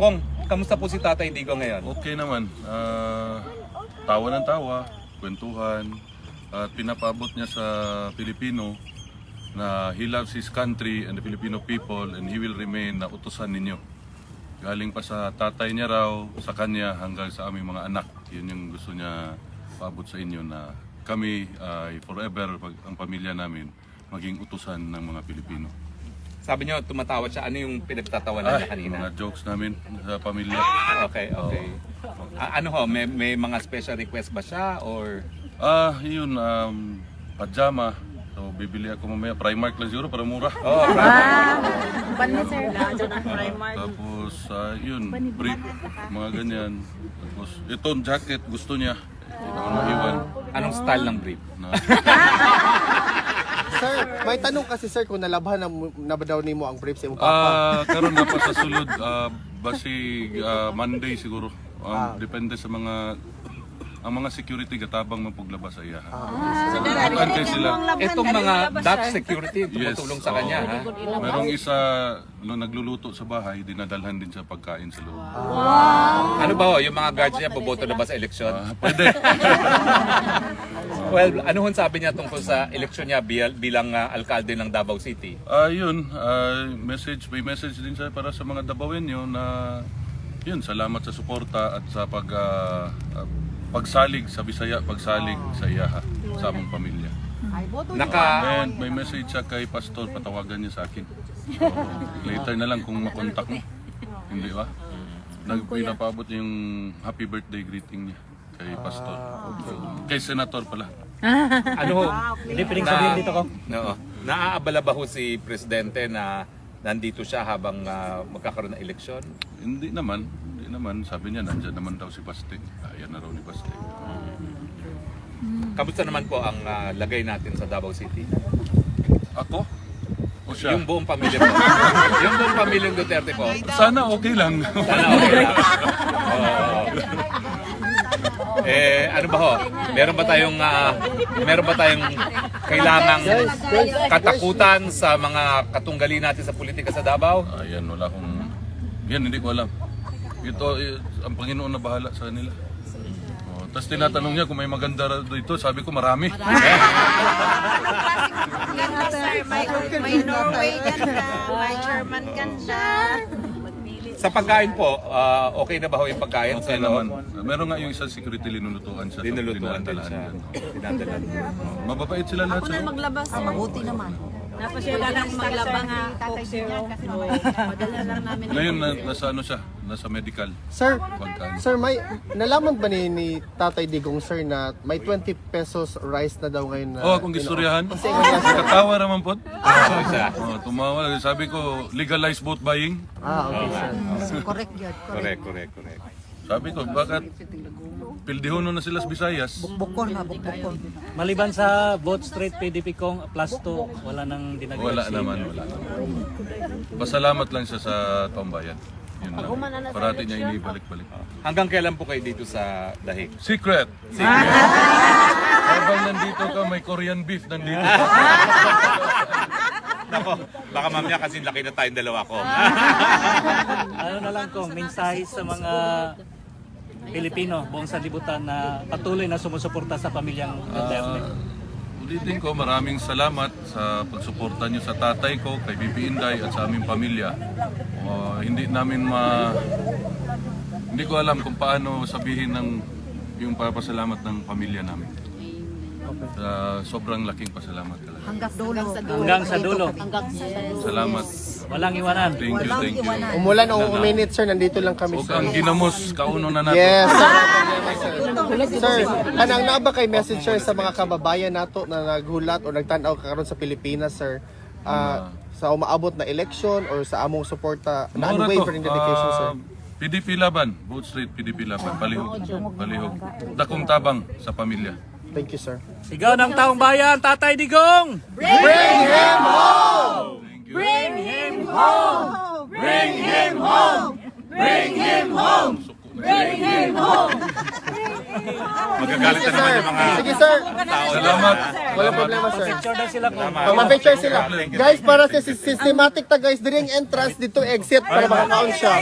Kong, kamusta po si Tatay Digong ngayon? Okay naman. Tawa ng tawa, kwentuhan, at pinapaabot niya sa Pilipino na he loves his country and the Filipino people and he will remain na utusan ninyo. Galing pa sa tatay niya raw, sa kanya hanggang sa aming mga anak. Yun yung gusto niya paabot sa inyo na kami ay forever, ang pamilya namin, maging utusan ng mga Pilipino. Sabi niyo, tumatawa siya. Ano yung pinagtatawanan niya kanina? Mga jokes namin sa pamilya. Okay. Ano ho, may mga special request ba siya or... Yun, pajama. So, bibili ako mamaya. Primark lang siguro para mura. Oh, Ban sir, Primark. Tapos, yun, brief, mga ganyan. Tapos, itong jacket gusto niya. Hindi naman maiwan. anong style ng brief? Sir, may tanong kasi sir kung nalabhan na ba daw nimo ang brief sa imong papa. Karon na pa sa sulod, basi Monday siguro. Depende sa ang mga security gatabang mapuglabas sa iya. Bukan kay sila. Itong mga Dutch security tumutulong sa kanya, ha? Merong isa nagluluto sa bahay, dinadalhan din siya pagkain sa loob. Ano ba ho, yung mga guards niya boboto na ba sa eleksyon? Pwede. Well, ano hon sabi niya tungkol sa eleksyon niya bilang alkalde ng Davao City? Yun, may message din siya para sa mga Dabawenyo na yun, salamat sa suporta at sa pagsalig sa Bisaya, pagsalig sa iyaha, sa among pamilya. And may message siya kay Pastor, patawagan niya sa akin. So, later na lang kung makontak mo. Hindi ba? Nagpinapaabot yung happy birthday greeting niya kay Pastor. Kay Senator pala. Ano ho? Hindi pwedeng sabihin dito ko. No. Naaabala ba ho si Presidente na nandito siya habang magkakaroon ng eleksyon? Hindi naman. Sabi niya, nandyan naman daw si Baste. Ayan na raw ni Baste. Kamusta naman po ang lagay natin sa Davao City? Ako? O siya? Yung buong pamilya po. Yung buong pamilyang Duterte po. Sana okay lang. Sana okay lang. Ano ba ho? Meron ba tayong kailangang katakutan sa mga katunggali natin sa politika sa Davao? Ayan, wala akong... Yan, hindi ko alam. Ito, ang Panginoon na bahala sa kanila. Tapos tinatanong niya kung may maganda dito, sabi ko marami. May Norway ganda, may German ganda. Sa pagkain po, okay na ba ho yung pagkain? Okay naman. Meron nga yung isang security linulutuan siya. Dinulutuan din siya. Dinadalan. Mababait sila lahat sa Maglabas. Mabuti naman. Tapos yung lang maglaba nga, Coke Zero. Padala lang namin. Ngayon, nasa ano siya? Nasa medical. Sir, Pagkain. sir, may nalaman ba ni Tatay Digong sir na may 20 pesos rice na daw ngayon na Kung istoryahan. Katawa naman po. Tumawa. Sabi ko, legalize vote buying. okay sir. Correct yun. Correct. Sabi ko, bakit pildihono na sila sa Visayas? Bukbukon na, bukbukon. Maliban sa vote straight PDP kong plus 2, wala nang dinagdag. Wala naman. Pasalamat lang siya sa Tombayan. Yun lang. Parati niya inibalik-balik. Hanggang kailan po kayo dito sa Dahig? Secret! Habang nandito ka, may Korean beef nandito. Nako, baka mamaya kasi laki na tayong dalawa ko. Ano na lang kong mensahe sa mga Pilipino, buong sanlibutan na patuloy na sumusuporta sa pamilyang Duterte. Ulitin ko, maraming salamat sa pagsuporta niyo sa tatay ko, kay Bibi Inday at sa aming pamilya. Hindi ko alam kung paano sabihin yung papasalamat ng pamilya namin. Sobrang laking pasalamat talaga. Hanggang sa dulo. Salamat. Walang iwanan. Thank you. Umulan o uminit sir, nandito lang kami Huwag sir. ang ginamos, kauno na natin. Yes, sir. Sir, kanang na ba kay message sir sa mga kababayan nato na naghulat o nagtanaw karon sa Pilipinas sir? Sa umaabot na election or sa among suporta na unwavering dedication sir? PDP laban, Boot Street PDP laban, palihog. Dakong tabang sa pamilya. Thank you sir. Sigaw ng taong bayan, Tatay Digong! Bring him home! Bring him home! Bring him home! Bring him home! Bring him home! Magagalit na naman yung mga Sige sir. Salamat. Wala problema sir. Picture na sila ko. Pag-picture sila. Guys, para sa systematic ta guys, diri ang entrance dito exit para makakaon siya.